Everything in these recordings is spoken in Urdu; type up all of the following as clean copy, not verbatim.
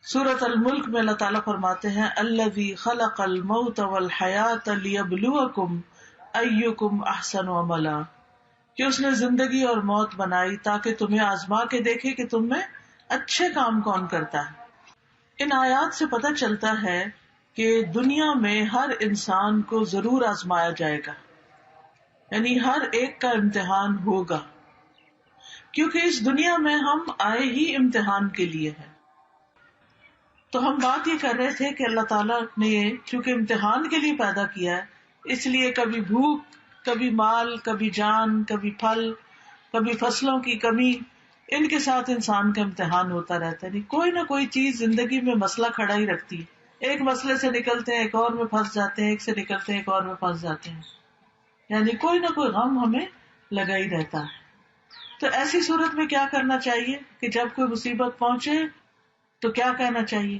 سورۃ الملک میں اللہ تعالیٰ فرماتے ہیں الذی خلق الموت والحیاۃ لیبلوکم ایکم احسن عملا، کہ اس نے زندگی اور موت بنائی تاکہ تمہیں آزما کے دیکھے کہ تم میں اچھے کام کون کرتا ہے۔ ان آیات سے پتہ چلتا ہے کہ دنیا میں ہر انسان کو ضرور آزمایا جائے گا، یعنی ہر ایک کا امتحان ہوگا، کیونکہ اس دنیا میں ہم آئے ہی امتحان کے لیے ہیں۔ تو ہم بات یہ کر رہے تھے کہ اللہ تعالیٰ نے چونکہ امتحان کے لیے پیدا کیا ہے، اس لیے کبھی بھوک، کبھی مال، کبھی جان، کبھی پھل، کبھی فصلوں کی کمی، ان کے ساتھ انسان کا امتحان ہوتا رہتا ہے۔ کوئی نہ کوئی چیز زندگی میں مسئلہ کھڑا ہی رکھتی ہے، ایک مسئلے سے نکلتے ہیں ایک اور میں پھنس جاتے ہیں، ایک سے نکلتے ہیں ایک اور میں پھنس جاتے ہیں، یعنی کوئی نہ کوئی غم ہمیں لگا ہی رہتا ہے۔ تو ایسی صورت میں کیا کرنا چاہیے کہ جب کوئی مصیبت پہنچے تو کیا کہنا چاہیے؟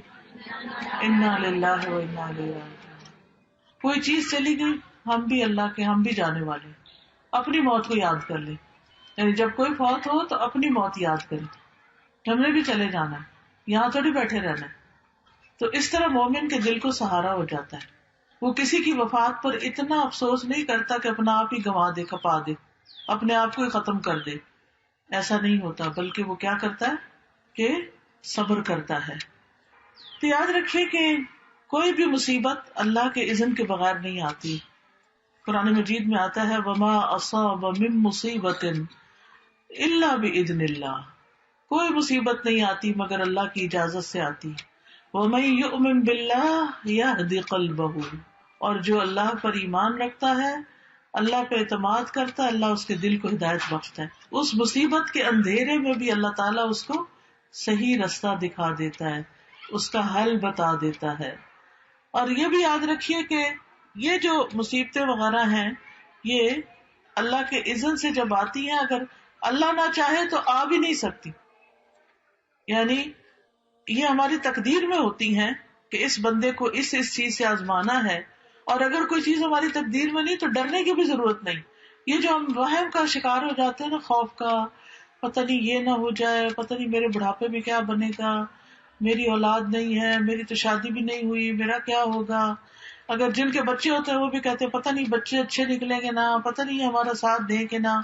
انا للہ و انا الیہ راجعون۔ کوئی چیز چلی گئی، ہم بھی اللہ کے، ہم بھی جانے والے، اپنی موت کو یاد کر لیں، یعنی جب کوئی فوت ہو تو اپنی موت یاد کریں، ہم نے بھی چلے جانا ہے، یہاں تھوڑی بیٹھے رہنا ہے۔ تو اس طرح مومن کے دل کو سہارا ہو جاتا ہے، وہ کسی کی وفات پر اتنا افسوس نہیں کرتا کہ اپنا آپ ہی گنوا دے، کھپا دے، اپنے آپ کو ہی ختم کر دے، ایسا نہیں ہوتا، بلکہ وہ کیا کرتا ہے کہ صبر کرتا ہے۔ تو یاد رکھیے کہ کوئی بھی مصیبت اللہ کے اذن کے بغیر نہیں آتی۔ قرآن مجید میں آتا ہے وما اصاب من مصیبت الا باذن اللہ، کوئی مصیبت نہیں آتی مگر اللہ کی اجازت سے آتی۔ ومن یؤمن باللہ یہد قلبہ، اور جو اللہ پر ایمان رکھتا ہے، اللہ پہ اعتماد کرتا ہے، اللہ اس کے دل کو ہدایت بخشتا ہے۔ اس مصیبت کے اندھیرے میں بھی اللہ تعالیٰ اس کو صحیح رستہ دکھا دیتا ہے، اس کا حل بتا دیتا ہے۔ اور یہ بھی یاد رکھیے کہ یہ جو مصیبتیں وغیرہ ہیں یہ اللہ کے اذن سے جب آتی ہیں، اگر اللہ نہ چاہے تو آ بھی نہیں سکتی، یعنی یہ ہماری تقدیر میں ہوتی ہیں کہ اس بندے کو اس چیز سے آزمانا ہے، اور اگر کوئی چیز ہماری تقدیر میں نہیں تو ڈرنے کی بھی ضرورت نہیں۔ یہ جو ہم وہم کا شکار ہو جاتے ہیں نا، خوف کا، پتہ نہیں یہ نہ ہو جائے، پتہ نہیں میرے بڑھاپے میں کیا بنے گا، میری اولاد نہیں ہے، میری تو شادی بھی نہیں ہوئی، میرا کیا ہوگا، اگر جن کے بچے ہوتے ہیں وہ بھی کہتے ہیں پتہ نہیں بچے اچھے نکلیں گے نہ، پتہ نہیں ہمارا ساتھ دیں گے نہ،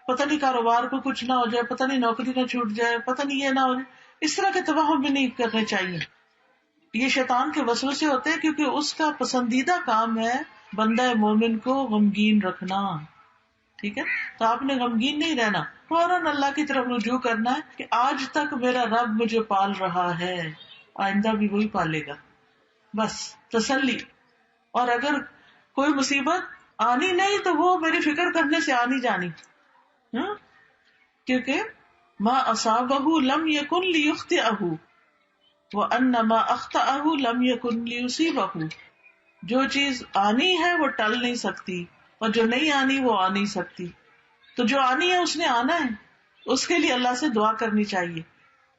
پتہ نہیں کاروبار کو کچھ نہ ہو جائے، پتہ نہیں نوکری نہ چھوٹ جائے، پتہ نہیں یہ نہ ہو جائے، اس طرح کے توہم بھی نہیں کرنے چاہیے۔ یہ شیطان کے وسوسے ہوتے ہیں، کیونکہ اس کا پسندیدہ کام ہے بندہ مومن کو غمگین رکھنا، ٹھیک ہے؟ تو آپ نے غمگین نہیں رہنا، فوراً اللہ کی طرف رجوع کرنا ہے کہ آج تک میرا رب مجھے پال رہا ہے، آئندہ بھی وہی پالے گا، بس تسلی۔ اور اگر کوئی مصیبت آنی نہیں تو وہ میری فکر کرنے سے آنی جانی، کیونکہ ما اصابہ لم یکن لیخطئہ وان ما اخطأہ لم یکن لیصیبہ، جو چیز آنی ہے وہ ٹل نہیں سکتی، اور جو نہیں آنی وہ آ نہیں سکتی۔ تو جو آنی ہے اس نے آنا ہے، اس کے لیے اللہ سے دعا کرنی چاہیے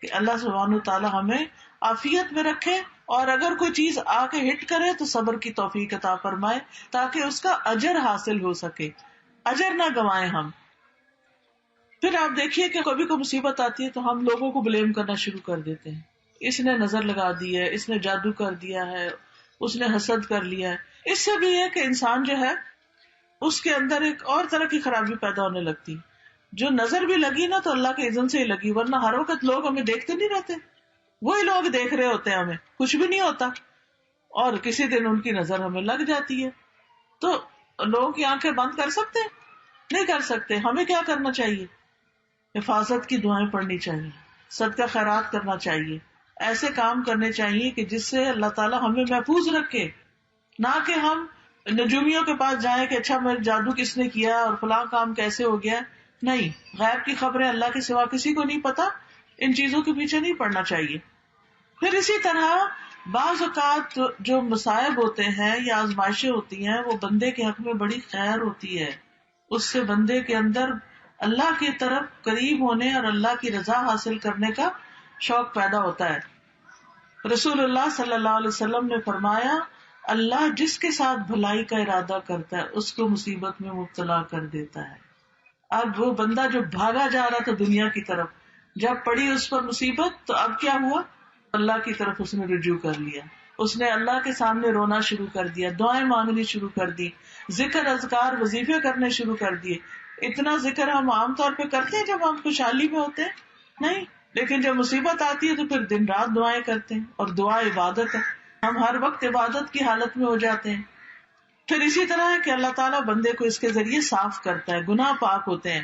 کہ اللہ سبحانہ تعالی ہمیں عافیت میں رکھے، اور اگر کوئی چیز آ کے ہٹ کرے تو صبر کی توفیق عطا فرمائے تاکہ اس کا اجر حاصل ہو سکے، اجر نہ گوائیں ہم۔ پھر آپ دیکھیے کہ کبھی کوئی مصیبت آتی ہے تو ہم لوگوں کو بلیم کرنا شروع کر دیتے ہیں، اس نے نظر لگا دی ہے، اس نے جادو کر دیا ہے، اس نے حسد کر لیا ہے۔ اس سے بھی ہے کہ انسان جو ہے اس کے اندر ایک اور طرح کی خرابی پیدا ہونے لگتی، جو نظر بھی لگی نا تو اللہ کے اذن سے ہی لگی، ورنہ ہر وقت لوگ ہمیں دیکھتے نہیں رہتے، وہی لوگ دیکھ رہے ہوتے ہیں، ہمیں کچھ بھی نہیں ہوتا، اور کسی دن ان کی نظر ہمیں لگ جاتی ہے۔ تو لوگوں کی آنکھیں بند کر سکتے ہیں؟ نہیں کر سکتے۔ ہمیں کیا کرنا چاہیے؟ حفاظت کی دعائیں پڑھنی چاہیے، صدقہ خیرات کرنا چاہیے، ایسے کام کرنے چاہیے کہ جس سے اللہ تعالیٰ ہمیں محفوظ رکھے، نہ کہ ہم نجومیوں کے پاس جائیں کہ اچھا میرے جادو کس نے کیا اور فلاں کام کیسے ہو گیا۔ نہیں، غیب کی خبریں اللہ کے سوا کسی کو نہیں پتا، ان چیزوں کے پیچھے نہیں پڑنا چاہیے۔ پھر اسی طرح بعض اوقات جو مصائب ہوتے ہیں یا آزمائشیں ہوتی ہیں وہ بندے کے حق میں بڑی خیر ہوتی ہے، اس سے بندے کے اندر اللہ کی طرف قریب ہونے اور اللہ کی رضا حاصل کرنے کا شوق پیدا ہوتا ہے۔ رسول اللہ صلی اللہ علیہ وسلم نے فرمایا اللہ جس کے ساتھ بھلائی کا ارادہ کرتا ہے اس کو مصیبت میں مبتلا کر دیتا ہے۔ اب وہ بندہ جو بھاگا جا رہا تھا دنیا کی طرف، جب پڑی اس پر مصیبت تو اب کیا ہوا؟ اللہ کی طرف اس نے رجوع کر لیا، اس نے اللہ کے سامنے رونا شروع کر دیا، دعائیں مانگنی شروع کر دی، ذکر اذکار وظیفے کرنے شروع کر دیے. اتنا ذکر ہم عام طور پہ کرتے ہیں جب ہم خوشحالی میں ہوتے ہیں؟ نہیں. لیکن جب مصیبت آتی ہے تو پھر دن رات دعائیں کرتے ہیں، اور دعا عبادت ہے، ہم ہر وقت عبادت کی حالت میں ہو جاتے ہیں. پھر اسی طرح ہے کہ اللہ تعالیٰ بندے کو اس کے ذریعے صاف کرتا ہے، گناہ پاک ہوتے ہیں.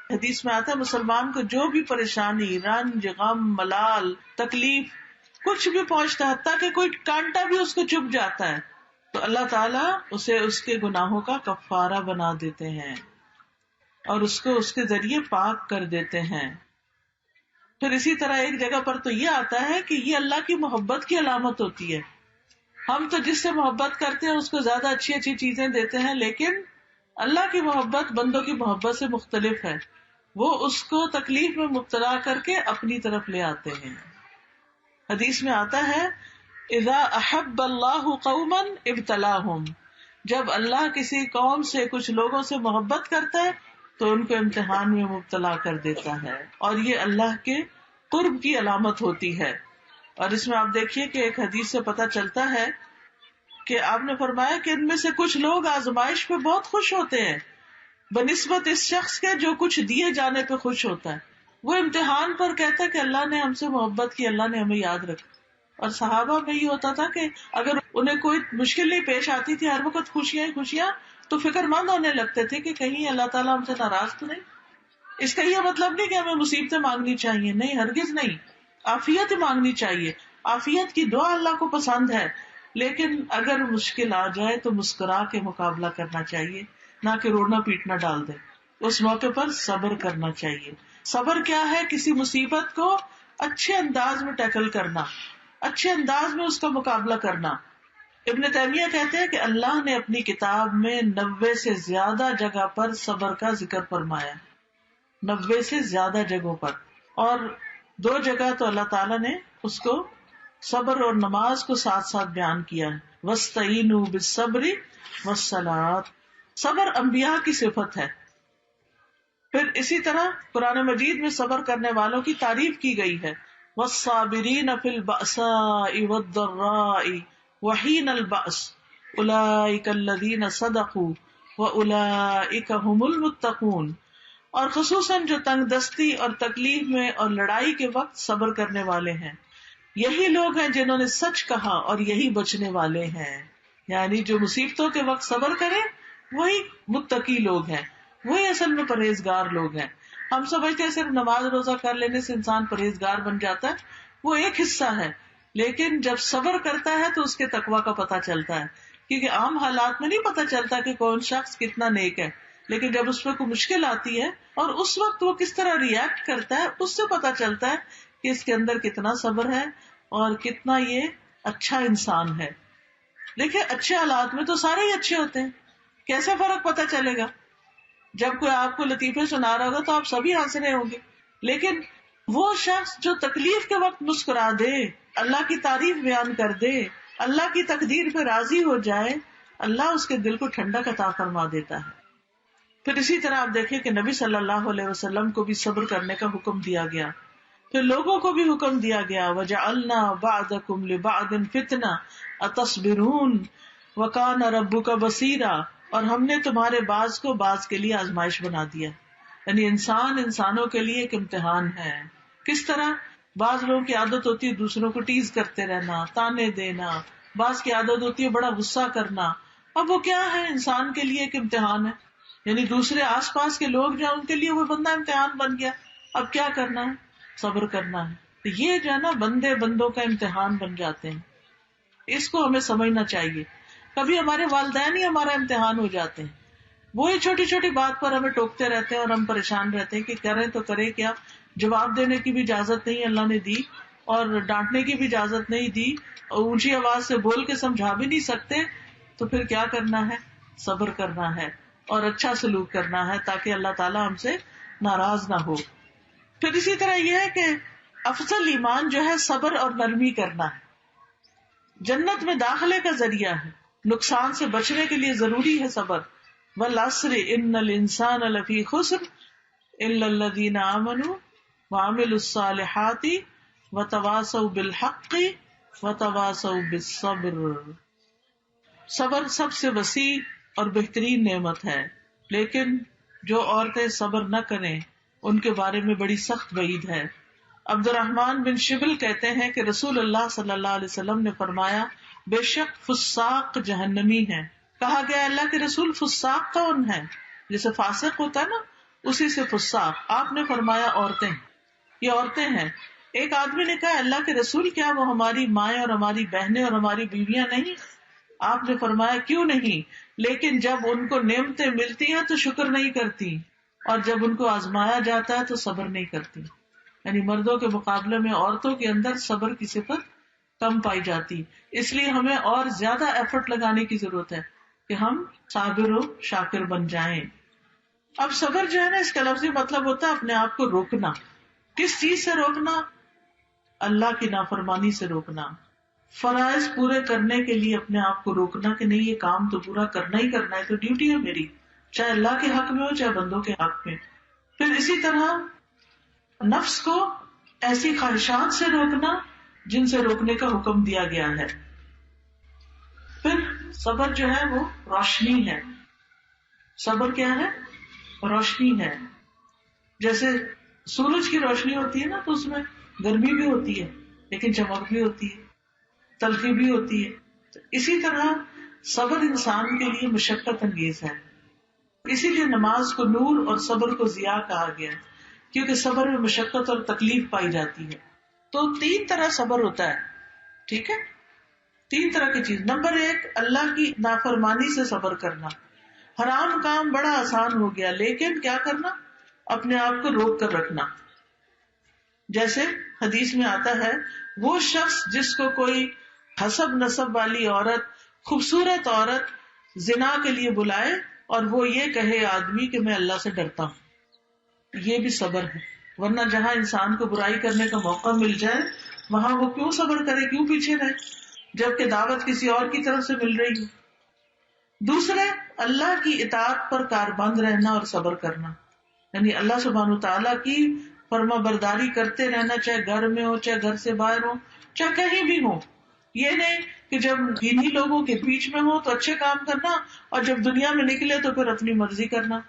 حدیث میں آتا ہے مسلمان کو جو بھی پریشانی، رنج، غم، ملال، تکلیف کچھ بھی پہنچتا ہے، حتیٰ کہ کوئی کانٹا بھی اس کو چبھ جاتا ہے، تو اللہ تعالیٰ اسے اس کے گناہوں کا کفارہ بنا دیتے ہیں اور اس کو اس کے ذریعے پاک کر دیتے ہیں. پھر اسی طرح ایک جگہ پر تو یہ آتا ہے کہ یہ اللہ کی محبت کی علامت ہوتی ہے. ہم تو جس سے محبت کرتے ہیں اس کو زیادہ اچھی اچھی چیزیں دیتے ہیں، لیکن اللہ کی محبت بندوں کی محبت سے مختلف ہے. وہ اس کو تکلیف میں مبتلا کر کے اپنی طرف لے آتے ہیں. حدیث میں آتا ہے اذا احب اللہ قوما ابتلاہم، جب اللہ کسی قوم سے، کچھ لوگوں سے محبت کرتا ہے تو ان کو امتحان میں مبتلا کر دیتا ہے، اور یہ اللہ کے قرب کی علامت ہوتی ہے. اور اس میں آپ دیکھیے کہ ایک حدیث سے پتہ چلتا ہے کہ آپ نے فرمایا کہ ان میں سے کچھ لوگ آزمائش پہ بہت خوش ہوتے ہیں بنسبت اس شخص کے جو کچھ دیے جانے پہ خوش ہوتا ہے. وہ امتحان پر کہتا ہے کہ اللہ نے ہم سے محبت کی، اللہ نے ہمیں یاد رکھا. اور صحابہ میں یہ ہوتا تھا کہ اگر انہیں کوئی مشکل نہیں پیش آتی تھی، ہر وقت خوشیاں خوشیاں، تو فکر مند ہونے لگتے تھے کہ کہیں اللہ تعالیٰ ہم سے ناراض تو نہیں. اس کا یہ مطلب نہیں کہ ہمیں مصیبتیں مانگنی چاہیے، نہیں، ہرگز نہیں. عافیت مانگنی چاہیے، عافیت کی دعا اللہ کو پسند ہے، لیکن اگر مشکل آ جائے تو مسکرا کے مقابلہ کرنا چاہیے، نہ کہ رونا پیٹنا ڈال دے. اس موقع پر صبر کرنا چاہیے. صبر کیا ہے؟ کسی مصیبت کو اچھے انداز میں ٹیکل کرنا، اچھے انداز میں اس کا مقابلہ کرنا. ابن تیمیہ کہتے ہیں کہ اللہ نے اپنی کتاب میں 90 سے زیادہ جگہ پر صبر کا ذکر فرمایا، 90 سے زیادہ جگہوں پر، اور 2 جگہ تو اللہ تعالیٰ نے اس کو صبر اور نماز کو ساتھ ساتھ بیان کیا ہے. وَاسْتَعِینُوا بِالصَّبْرِ وَالصَّلَاةِ، صبر انبیاء کی صفت ہے. پھر اسی طرح قرآن مجید میں صبر کرنے والوں کی تعریف کی گئی ہے. وَالصَّابِرِينَ فِي الْبَأْسَاءِ وَالضَّرَّاءِ وَحِينَ الْبَأْسِ أُولَئِكَ الَّذِينَ صَدَقُوا وَأُولَئِكَ هُمُ الْمُتَّقُونَ، اور خصوصاً جو تنگ دستی اور تکلیف میں اور لڑائی کے وقت صبر کرنے والے ہیں، یہی لوگ ہیں جنہوں نے سچ کہا اور یہی بچنے والے ہیں. یعنی جو مصیبتوں کے وقت صبر کریں وہی متقی لوگ ہیں، وہی اصل میں پرہیزگار لوگ ہیں. ہم سمجھتے ہیں صرف نماز روزہ کر لینے سے انسان پرہیزگار بن جاتا ہے، وہ ایک حصہ ہے، لیکن جب صبر کرتا ہے تو اس کے تقویٰ کا پتہ چلتا ہے. کیونکہ عام حالات میں نہیں پتہ چلتا کہ کون شخص کتنا نیک ہے، لیکن جب اس پہ کوئی مشکل آتی ہے اور اس وقت وہ کس طرح ریئیکٹ کرتا ہے، اس سے پتہ چلتا ہے کہ اس کے اندر کتنا صبر ہے اور کتنا یہ اچھا انسان ہے. دیکھیں اچھے حالات میں تو سارے ہی اچھے ہوتے ہیں، کیسے فرق پتہ چلے گا؟ جب کوئی آپ کو لطیفے سنا رہا ہوگا تو آپ سبھی ہنس رہے ہوں گے، لیکن وہ شخص جو تکلیف کے وقت مسکرا دے، اللہ کی تعریف بیان کر دے، اللہ کی تقدیر پہ راضی ہو جائے، اللہ اس کے دل کو ٹھنڈک عطا فرما دیتا ہے. پھر اسی طرح آپ دیکھیں کہ نبی صلی اللہ علیہ وسلم کو بھی صبر کرنے کا حکم دیا گیا. پھر لوگوں کو بھی حکم دیا گیا وَجَعَلْنَا بَعْضَكُمْ لِبَعْضٍ فِتْنَةً أَتَصْبِرُونَ وَكَانَ رَبُّكَ بَصِيرًا، اور ہم نے تمہارے بعض کو بعض کے لیے آزمائش بنا دیا. یعنی انسان انسانوں کے لیے ایک امتحان ہے. کس طرح؟ بعض لوگوں کی عادت ہوتی ہے دوسروں کو ٹیز کرتے رہنا، تانے دینا، بعض کی عادت ہوتی ہے بڑا غصہ کرنا. اب وہ کیا ہے؟ انسان کے لیے ایک امتحان ہے. یعنی دوسرے آس پاس کے لوگ جو ہیں ان کے لیے وہ بندہ امتحان بن گیا. اب کیا کرنا ہے؟ صبر کرنا ہے. تو یہ جو ہے نا بندے بندوں کا امتحان بن جاتے ہیں، اس کو ہمیں سمجھنا چاہیے. کبھی ہمارے والدین ہی ہمارا امتحان ہو جاتے ہیں، وہی چھوٹی چھوٹی بات پر ہمیں ٹوکتے رہتے ہیں اور ہم پریشان رہتے ہیں کہ کریں تو کرے کیا. جواب دینے کی بھی اجازت نہیں اللہ نے دی، اور ڈانٹنے کی بھی اجازت نہیں دی، اور اونچی آواز سے بول کے سمجھا بھی نہیں سکتے. تو پھر کیا کرنا ہے؟ صبر کرنا ہے اور اچھا سلوک کرنا ہے تاکہ اللہ تعالیٰ ہم سے ناراض نہ ہو. پھر اسی طرح یہ ہے کہ افضل ایمان جو ہے صبر اور نرمی کرنا ہے. جنت میں داخلے کا ذریعہ ہے، نقصان سے بچنے کے لیے ضروری ہے صبر. وَالْعَصْرِ إِنَّ الْإِنسَانَ لَفِي خُسْرٍ إِلَّا الَّذِينَ آمَنُوا وَعَمِلُوا الصَّالِحَاتِ وتواصوا بالحق وتواصوا بالصبر. صبر سب سے وسیع اور بہترین نعمت ہے، لیکن جو عورتیں صبر نہ کریں ان کے بارے میں بڑی سخت وعید ہے. عبد الرحمن بن شبل کہتے ہیں کہ رسول اللہ صلی اللہ علیہ وسلم نے فرمایا بے شک فساق جہنمی ہیں. کہا گیا اللہ کے رسول فساق کون ہے؟ جیسے فاسق ہوتا ہے نا، اسی سے فساق. آپ نے فرمایا عورتیں. یہ عورتیں ہیں. ایک آدمی نے کہا اللہ کے رسول کیا وہ ہماری مائیں اور ہماری بہنیں اور ہماری بیویاں نہیں؟ آپ نے فرمایا کیوں نہیں، لیکن جب ان کو نعمتیں ملتی ہیں تو شکر نہیں کرتی، اور جب ان کو آزمایا جاتا ہے تو صبر نہیں کرتی. یعنی مردوں کے مقابلے میں عورتوں کے اندر صبر کی صفت کم پائی جاتی. اس لیے ہمیں اور زیادہ ایفرٹ لگانے کی ضرورت ہے کہ ہم صابر و شاکر بن جائیں. اب صبر جو ہے نا، اس کا لفظی مطلب ہوتا ہے اپنے آپ کو روکنا. کس چیز سے روکنا؟ اللہ کی نافرمانی سے روکنا. فرائض پورے کرنے کے لیے اپنے آپ کو روکنا کہ نہیں یہ کام تو پورا کرنا ہی کرنا ہے، تو ڈیوٹی ہے میری، چاہے اللہ کے حق میں ہو چاہے بندوں کے حق میں. پھر اسی طرح نفس کو ایسی خواہشات سے روکنا جن سے روکنے کا حکم دیا گیا ہے. پھر صبر جو ہے وہ روشنی ہے. صبر کیا ہے؟ روشنی ہے. جیسے سورج کی روشنی ہوتی ہے نا تو اس میں گرمی بھی ہوتی ہے لیکن چمک بھی ہوتی ہے، تلخی بھی ہوتی ہے. تو اسی طرح صبر انسان کے لیے مشقت انگیز ہے. اسی لیے نماز کو نور اور صبر کو ضیاء کہا گیا ہے، کیونکہ صبر میں مشقت اور تکلیف پائی جاتی ہے. تو 3 طرح صبر ہوتا ہے. ٹھیک ہے، 3 طرح کی چیز. نمبر 1 اللہ کی نافرمانی سے صبر کرنا. حرام کام بڑا آسان ہو گیا، لیکن کیا کرنا؟ اپنے آپ کو روک کر رکھنا. جیسے حدیث میں آتا ہے وہ شخص جس کو کوئی حسب نسب والی عورت، خوبصورت عورت زنا کے لیے بلائے اور وہ یہ کہے آدمی کہ میں اللہ سے ڈرتا ہوں، یہ بھی صبر ہے. ورنہ جہاں انسان کو برائی کرنے کا موقع مل جائے وہاں وہ کیوں صبر کرے، کیوں پیچھے رہے جبکہ دعوت کسی اور کی طرف سے مل رہی ہے. دوسرے اللہ کی اطاعت پر کاربند رہنا اور صبر کرنا، یعنی اللہ سبحانہ وتعالیٰ کی فرما برداری کرتے رہنا، چاہے گھر میں ہو چاہے گھر سے باہر ہو چاہے کہیں بھی ہو. یہ نہیں کہ جب دینی لوگوں کے بیچ میں ہو تو اچھے کام کرنا اور جب دنیا میں نکلے تو پھر اپنی مرضی کرنا.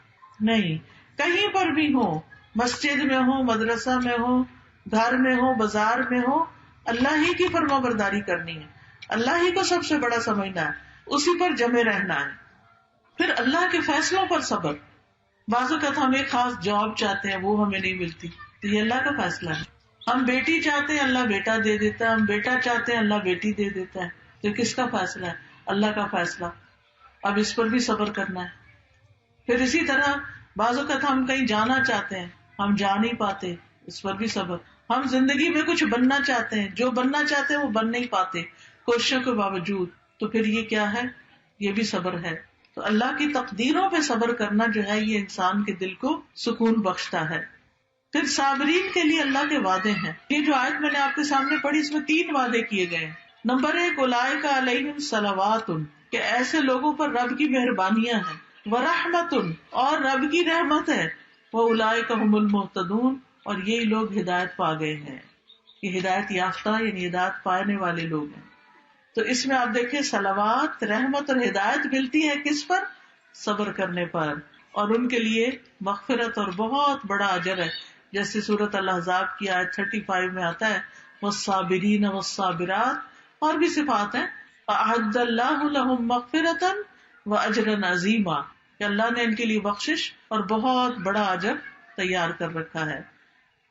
نہیں، کہیں پر بھی ہو، مسجد میں ہو، مدرسہ میں ہو، گھر میں ہو، بازار میں ہو، اللہ ہی کی فرما برداری کرنی ہے، اللہ ہی کو سب سے بڑا سمجھنا ہے، اسی پر جمے رہنا ہے. پھر اللہ کے فیصلوں پر صبر. بعض اوقات ہم ایک خاص جاب چاہتے ہیں وہ ہمیں نہیں ملتی تو یہ اللہ کا فیصلہ ہے. ہم بیٹی چاہتے ہیں اللہ بیٹا دے دیتا ہے، ہم بیٹا چاہتے ہیں اللہ بیٹی دے دیتا ہے. تو کس کا فیصلہ ہے؟ اللہ کا فیصلہ. اب اس پر بھی صبر کرنا ہے. پھر اسی طرح بعض اوقات ہم کہیں جانا چاہتے ہیں ہم جا نہیں پاتے، اس پر بھی صبر. ہم زندگی میں کچھ بننا چاہتے ہیں، جو بننا چاہتے ہیں وہ بن نہیں پاتے کوششوں کے باوجود، تو پھر یہ کیا ہے؟ یہ بھی صبر ہے. تو اللہ کی تقدیروں پہ صبر کرنا جو ہے یہ انسان کے دل کو سکون بخشتا ہے. پھر صابرین کے لیے اللہ کے وعدے ہیں. یہ جو آیت میں نے آپ کے سامنے پڑھی اس میں 3 وعدے کیے گئے ہیں. نمبر 1 اولئک علیہم صلوات، کہ ایسے لوگوں پر رب کی مہربانیاں ہیں، ورحمت، اور رب کی رحمت ہے، واولئک هم المہتدون، اور یہی لوگ ہدایت پا گئے ہیں. یہ ہدایت یافتہ یعنی ہدایت پانے والے لوگ ہیں. تو اس میں آپ دیکھیں صلوات، رحمت اور ہدایت ملتی ہے کس پر؟ صبر کرنے پر. اور ان کے لیے مغفرت اور بہت بڑا اجر ہے. جیسے سورۃ الاحزاب کی آیت 35 میں آتا ہے والصابرین والصابرات، اور بھی صفات ہیں اعد اللہ لهم مغفرۃ واجرا عظیما، کہ اللہ نے ان کے لیے بخشش اور بہت بڑا اجر تیار کر رکھا ہے.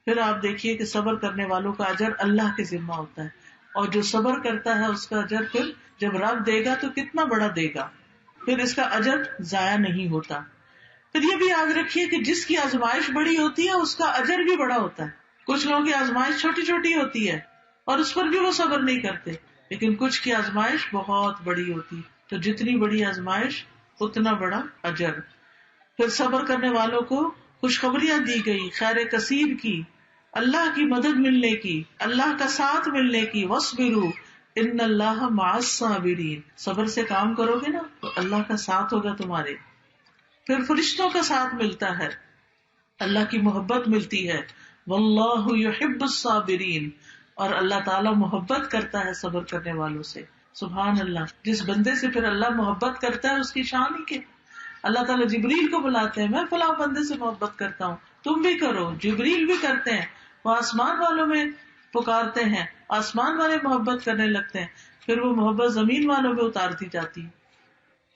پھر آپ دیکھیے کہ صبر کرنے والوں کا اجر اللہ کے ذمہ ہوتا ہے، اور جو صبر کرتا ہے اس کا اجر پھر جب رب دے گا تو کتنا بڑا دے گا، پھر اس کا اجر ضائع نہیں ہوتا. پھر یہ بھی یاد رکھیے کہ جس کی آزمائش بڑی ہوتی ہے اس کا اجر بھی بڑا ہوتا ہے. کچھ لوگوں کی آزمائش چھوٹی چھوٹی ہوتی ہے اور اس پر بھی وہ صبر نہیں کرتے، لیکن کچھ کی آزمائش بہت بڑی ہوتی، تو جتنی بڑی آزمائش اتنا بڑا اجر. پھر صبر کرنے والوں کو خوشخبریاں دی گئی خیر کثیر کی، اللہ کی مدد ملنے کی، اللہ کا ساتھ ملنے کی. وَاصْبِرُوا ان اللہ مع الصابرین، صبر سے کام کرو گے نا تو اللہ کا ساتھ ہوگا تمہارے. پھر فرشتوں کا ساتھ ملتا ہے، اللہ کی محبت ملتی ہے. واللہ یحب الصابرین، اور اللہ تعالیٰ محبت کرتا ہے صبر کرنے والوں سے. سبحان اللہ. جس بندے سے پھر اللہ محبت کرتا ہے اس کی شان ہی کہ اللہ تعالیٰ جبریل کو بلاتے ہیں, میں فلاں بندے سے محبت کرتا ہوں, تم بھی کرو. جبریل بھی کرتے ہیں, وہ آسمان والوں میں پکارتے ہیں, آسمان والے محبت کرنے لگتے ہیں, پھر وہ محبت زمین والوں میں اتارتی جاتی ہے.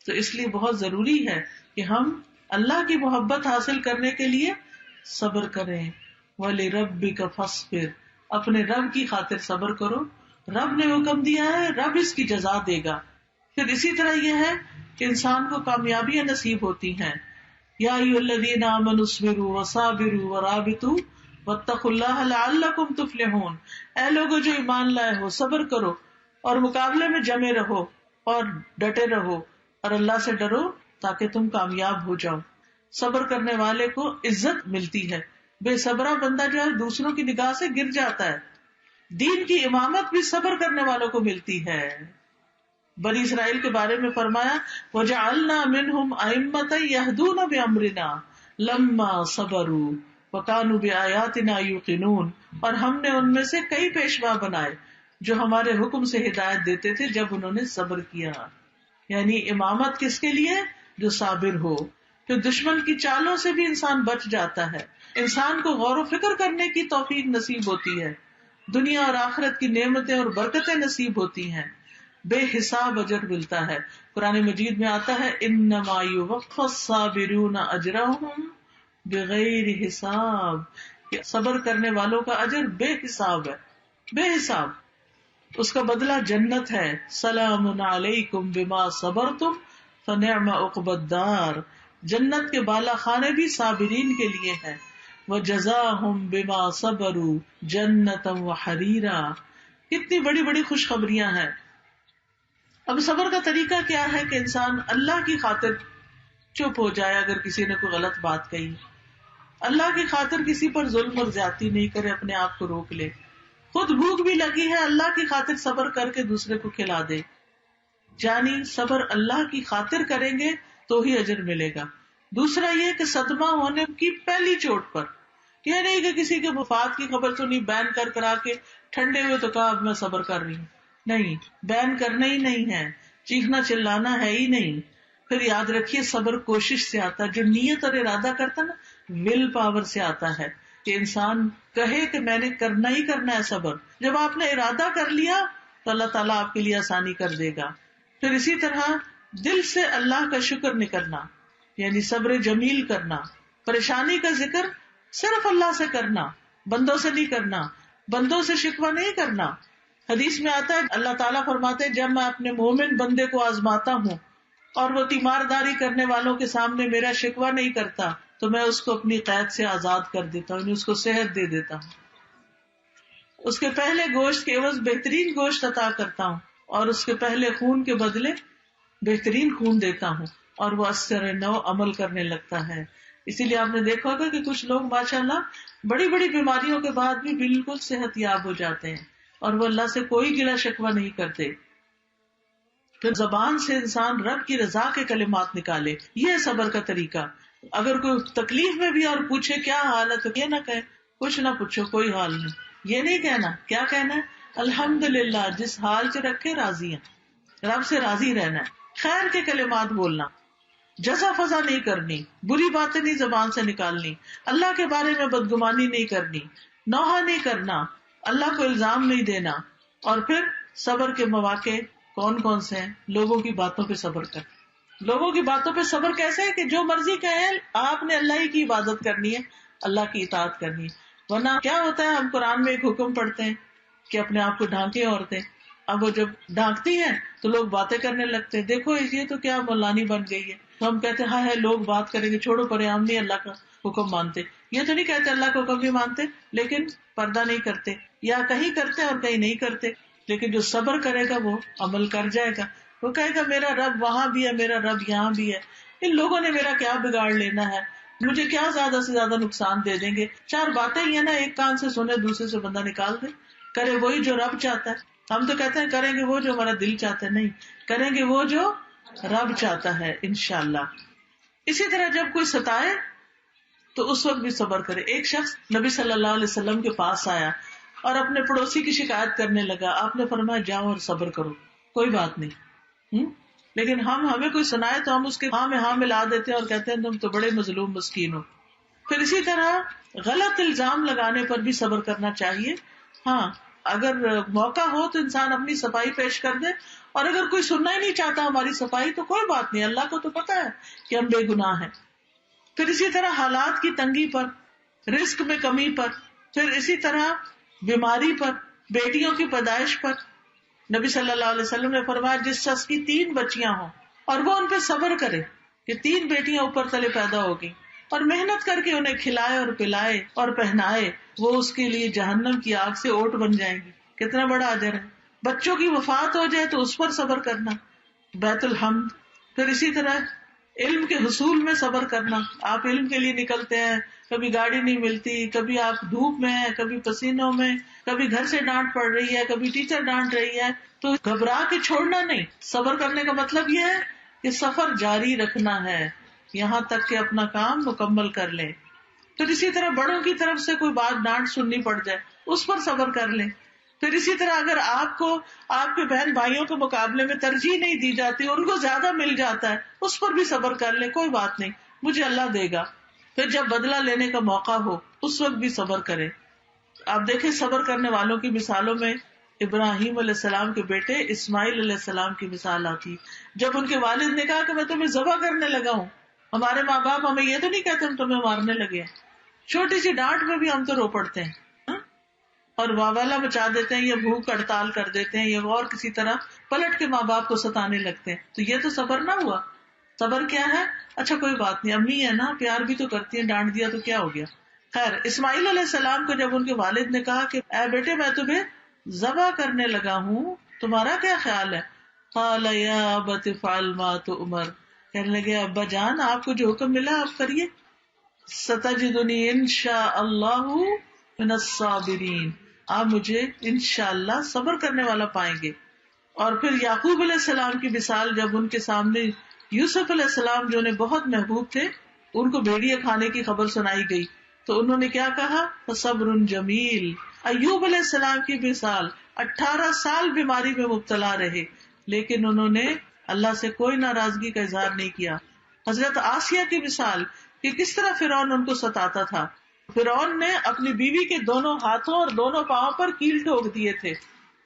تو اس لیے بہت ضروری ہے کہ ہم اللہ کی محبت حاصل کرنے کے لیے صبر کریں. وَلِرَبِّكَ فَاصْبِرْ, اپنے رب کی خاطر صبر کرو. رب نے حکم دیا ہے, رب اس کی جزا دے گا. پھر اسی طرح یہ ہے کہ انسان کو کامیابیاں نصیب ہوتی ہیں. یا ایھا الذین آمنوا اصبروا وصابروا ورابطوا واتقوا اللہ لعلکم تفلحون. اے لوگو جو ایمان لائے ہو, صبر کرو اور مقابلے میں جمے رہو اور ڈٹے رہو اور اللہ سے ڈرو تاکہ تم کامیاب ہو جاؤ. صبر کرنے والے کو عزت ملتی ہے. بے صبرہ بندہ جو ہے دوسروں کی نگاہ سے گر جاتا ہے. دین کی امامت بھی صبر کرنے والوں کو ملتی ہے. بنی اسرائیل کے بارے میں فرمایا وَجَعَلْنَا مِنْهُمْ أَئِمَّةً يَهْدُونَ بِأَمْرِنَا لَمَّا صَبَرُوا وَكَانُوا بِآيَاتِنَا يُوقِنُونَ. اور ہم نے ان میں سے کئی پیشوا بنائے جو ہمارے حکم سے ہدایت دیتے تھے جب انہوں نے صبر کیا. یعنی امامت کس کے لیے؟ جو صابر ہو. پھر دشمن کی چالوں سے بھی انسان بچ جاتا ہے. انسان کو غور و فکر کرنے کی توفیق نصیب ہوتی ہے. دنیا اور آخرت کی نعمتیں اور برکتیں نصیب ہوتی ہیں. بے حساب اجر ملتا ہے. قرآن مجید میں آتا ہے انما یوفى الصابرون اجرهم بغیر حساب, کہ صبر کرنے والوں کا اجر بے حساب ہے, بے حساب. اس کا بدلہ جنت ہے. سلام علیکم بما صبرتم فنعم عقبى الدار. جنت کے بالا خانے بھی صابرین کے لیے ہیں. وجزاهم بما صبروا جنتا وحریرا. کتنی بڑی بڑی خوشخبریاں ہیں. اب صبر کا طریقہ کیا ہے کہ انسان اللہ کی خاطر چپ ہو جائے. اگر کسی نے کوئی غلط بات کہی, اللہ کی خاطر کسی پر ظلم اور زیادتی نہیں کرے, اپنے آپ کو روک لے. خود بھوک بھی لگی ہے, اللہ کی خاطر صبر کر کے دوسرے کو کھلا دے. یعنی صبر اللہ کی خاطر کریں گے تو ہی اجر ملے گا. دوسرا یہ کہ صدمہ ہونے کی پہلی چوٹ پر, یہ نہیں کہ کسی کے وفات کی خبر سنی بین کرا کے ٹھنڈے ہوئے تو کہا اب میں صبر کر رہی ہوں. نہیں, بین کرنا ہی نہیں ہے, چیخنا چلانا ہے ہی نہیں. پھر یاد رکھیے صبر کوشش سے آتا ہے. جو نیت اور ارادہ کرتا نا, ول پاور سے آتا ہے کہ انسان کہے کہ میں نے کرنا ہی کرنا ہے صبر. جب آپ نے ارادہ کر لیا تو اللہ تعالیٰ آپ کے لیے آسانی کر دے گا. پھر اسی طرح دل سے اللہ کا شکر نکلنا, یعنی صبر جمیل کرنا. پریشانی کا ذکر صرف اللہ سے کرنا, بندوں سے نہیں کرنا, بندوں سے شکوہ نہیں کرنا. حدیث میں آتا ہے اللہ تعالیٰ فرماتے ہیں جب میں اپنے مومن بندے کو آزماتا ہوں اور وہ تیمارداری کرنے والوں کے سامنے میرا شکوہ نہیں کرتا تو میں اس کو اپنی قید سے آزاد کر دیتا ہوں, اس کو صحت دے دیتا ہوں. اس کے پہلے گوشت کے عوض بہترین گوشت عطا کرتا ہوں اور اس کے پہلے خون کے بدلے بہترین خون دیتا ہوں, اور وہ اثر نو عمل کرنے لگتا ہے. اسی لیے آپ نے دیکھا ہوگا کہ کچھ لوگ ماشاءاللہ بڑی بڑی بیماریوں کے بعد بھی بالکل صحت یاب ہو جاتے ہیں اور وہ اللہ سے کوئی گلہ شکوہ نہیں کرتے. پھر زبان سے انسان رب کی رضا کے کلمات نکالے, یہ صبر کا طریقہ. اگر کوئی تکلیف میں بھی اور پوچھے کیا حال ہے تو یہ نہ کہے کچھ نہ پوچھو کوئی حال نہیں, یہ نہیں کہنا. کیا کہنا ہے؟ الحمدللہ, جس حال سے رکھے راضی ہیں, رب سے راضی رہنا ہے. خیر کے کلمات بولنا, جزا فضا نہیں کرنی, بری باتیں نہیں زبان سے نکالنی, اللہ کے بارے میں بدگمانی نہیں کرنی, نوحہ نہیں کرنا, اللہ کو الزام نہیں دینا. اور پھر صبر کے مواقع کون کون سے ہیں؟ لوگوں کی باتوں پہ صبر کر. لوگوں کی باتوں پہ صبر کیسے ہے کہ جو مرضی کہیں, آپ نے اللہ ہی کی عبادت کرنی ہے, اللہ کی اطاعت کرنی ہے. ورنہ کیا ہوتا ہے, ہم قرآن میں ایک حکم پڑھتے ہیں کہ اپنے آپ کو ڈھانکیں عورتیں. اب وہ جب ڈھانکتی ہیں تو لوگ باتیں کرنے لگتے ہیں, دیکھو یہ تو کیا مولانی بن گئی ہے. تو ہم کہتے ہیں ہاں لوگ بات کریں گے, چھوڑو پرے, ہم نہیں اللہ کا حکم مانتے. یہ تو نہیں کہتے اللہ کا حکم بھی مانتے لیکن پردہ نہیں کرتے, یا کہیں کرتے اور کہیں نہیں کرتے. لیکن جو صبر کرے گا وہ عمل کر جائے گا. وہ کہے گا میرا رب وہاں بھی ہے, میرا رب یہاں بھی ہے, ان لوگوں نے میرا کیا بگاڑ لینا ہے, مجھے کیا زیادہ سے زیادہ نقصان دے دیں گے. چار باتیں ہی ہے نا, ایک کان سے سنے دوسرے سے بندہ نکال دے. کرے وہی جو رب چاہتا ہے. ہم تو کہتے ہیں کریں گے وہ جو ہمارا دل چاہتا ہے, نہیں, کریں گے وہ جو رب چاہتا ہے انشاءاللہ. اسی طرح جب کوئی ستائے تو اس وقت بھی صبر کرے. ایک شخص نبی صلی اللہ علیہ وسلم کے پاس آیا, اور اپنے پڑوسی کی شکایت کرنے لگا. آپ نے فرمایا جاؤ اور صبر کرو، کوئی بات نہیں. لیکن ہمیں کوئی سنائے تو ہم اس کے ہاں میں ہاں ملا دیتے ہیں اور کہتے ہیں تم تو بڑے مظلوم مسکین ہو. پھر اسی طرح غلط الزام لگانے پر بھی صبر کرنا چاہیے. ہاں اگر موقع ہو تو انسان اپنی صفائی پیش کر دے، اور اگر کوئی سننا ہی نہیں چاہتا ہماری صفائی تو کوئی بات نہیں، اللہ کو تو پتا ہے کہ ہم بے گناہ ہیں. پھر اسی طرح حالات کی تنگی پر، رزق میں کمی پر، پھر اسی طرح بیماری پر، بیٹیوں کی پیدائش پر. نبی صلی اللہ علیہ وسلم نے فرمایا جس شخص کی 3 بچیاں ہوں اور وہ ان پہ صبر کرے کہ 3 بیٹیاں اوپر تلے پیدا ہوگی، اور محنت کر کے انہیں کھلائے اور پلائے اور پہنائے، وہ اس کے لیے جہنم کی آگ سے اوٹ بن جائیں گی. کتنا بڑا اجر ہے. بچوں کی وفات ہو جائے تو اس پر صبر کرنا، بیت الحمد. پھر اسی طرح علم کے حصول میں صبر کرنا. آپ علم کے لیے نکلتے ہیں، کبھی گاڑی نہیں ملتی، کبھی آپ دھوپ میں ہیں، کبھی پسینوں میں، کبھی گھر سے ڈانٹ پڑ رہی ہے، کبھی ٹیچر ڈانٹ رہی ہے، تو گھبرا کے چھوڑنا نہیں. صبر کرنے کا مطلب یہ ہے کہ سفر جاری رکھنا ہے یہاں تک کہ اپنا کام مکمل کر لیں. پھر اسی طرح بڑوں کی طرف سے کوئی بات ڈانٹ سننی پڑ جائے اس پر صبر کر لیں. پھر اسی طرح اگر آپ کو آپ کے بہن بھائیوں کے مقابلے میں ترجیح نہیں دی جاتی، ان کو زیادہ مل جاتا ہے، اس پر بھی صبر کر لیں، کوئی بات نہیں، مجھے اللہ دے گا. پھر جب بدلہ لینے کا موقع ہو اس وقت بھی صبر کریں. آپ دیکھیں صبر کرنے والوں کی مثالوں میں ابراہیم علیہ السلام کے بیٹے اسماعیل علیہ السلام کی مثال آتی. جب ان کے والد نے کہا کہ میں تمہیں ذبح کرنے لگا ہوں، ہمارے ماں باپ ہمیں یہ تو نہیں کہتے ہم تمہیں مارنے لگے ہیں، چھوٹی سی ڈانٹ میں بھی ہم تو رو پڑتے ہیں اور واویلا مچا دیتے ہیں یا بھوک ہڑتال کر دیتے ہیں یا اور کسی طرح پلٹ کے ماں باپ کو ستانے لگتے ہیں. تو یہ تو صبر نہ ہوا. صبر کیا ہے؟ اچھا کوئی بات نہیں، امی ہے نا، پیار بھی تو کرتی ہیں، ڈانٹ دیا تو کیا ہو گیا. خیر، اسماعیل علیہ السلام کو جب ان کے والد نے کہا کہ اے بیٹے میں تمہیں ذبح کرنے لگا ہوں، تمہارا کیا خیال ہے؟ قال یا ابت افعل ما تؤمر، کہنے لگے ابا جان آپ کو جو حکم ملا آپ کریے. ستجدنی انشاء اللہ من الصابرین، آپ مجھے انشاءاللہ صبر کرنے والا پائیں گے. اور پھر یعقوب علیہ السلام کی مثال جب ان کے سامنے یوسف علیہ السلام جو انہیں بہت محبوب تھے، ان کو بھیڑیے کھانے کی خبر سنائی گئی تو انہوں نے کیا کہا؟ فصبر جمیل. ایوب علیہ السلام کی مثال 18 سال بیماری میں مبتلا رہے لیکن انہوں نے اللہ سے کوئی ناراضگی کا اظہار نہیں کیا. حضرت آسیہ کی مثال کہ کس طرح فرعون ان کو ستاتا تھا. فرعون نے اپنی بیوی کے دونوں ہاتھوں اور دونوں پاؤں پر کیل ٹھوک دیے تھے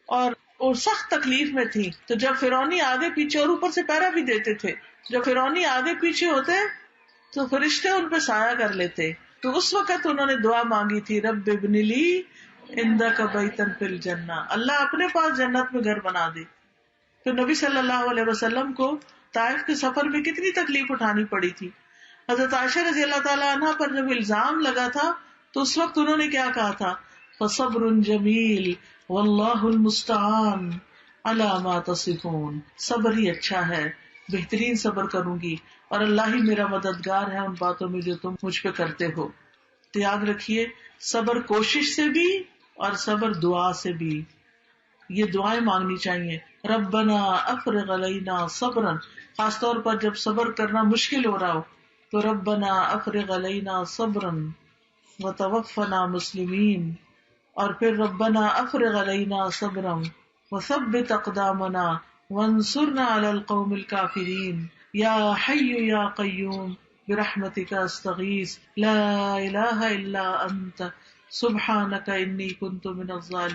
اور سخت تکلیف میں تھی. تو جب فرعونی آگے پیچھے اور اوپر سے پیرا بھی دیتے تھے، جب فرعونی آگے پیچھے ہوتے تو فرشتے ان پہ سایہ کر لیتے. تو اس وقت انہوں نے دعا مانگی تھی رب ابن لی عندک بیتا فی الجنہ، اللہ اپنے پاس جنت میں گھر بنا دے. تو نبی صلی اللہ علیہ وسلم کو طائف کے سفر میں کتنی تکلیف اٹھانی پڑی تھی. حضرت عائشہ رضی اللہ تعالیٰ عنہ پر جب الزام لگا تھا تو اس وقت انہوں نے کیا کہا تھا؟ فصبر جمیل واللہ المستعان علی ما تصفون، صبر ہی اچھا ہے، بہترین صبر کروں گی اور اللہ ہی میرا مددگار ہے ان باتوں میں جو تم مجھ پہ کرتے ہو. تو یاد رکھیے صبر کوشش سے بھی اور صبر دعا سے بھی. یہ دعائیں مانگنی چاہیے. ربنا افرغ علینا صبرا، خاص طور پر جب صبر کرنا مشکل ہو رہا ہو تو ربنا افرغ علینا صبرا وتوفنا مسلمین، اور پھر ربنا افرغ علینا صبرا وثبت اقدامنا وانصرنا علی القوم الکافرین یا حی یا قیوم برحمتک استغیث لا الہ الا انت سبحانک انی کنت من الظالمین.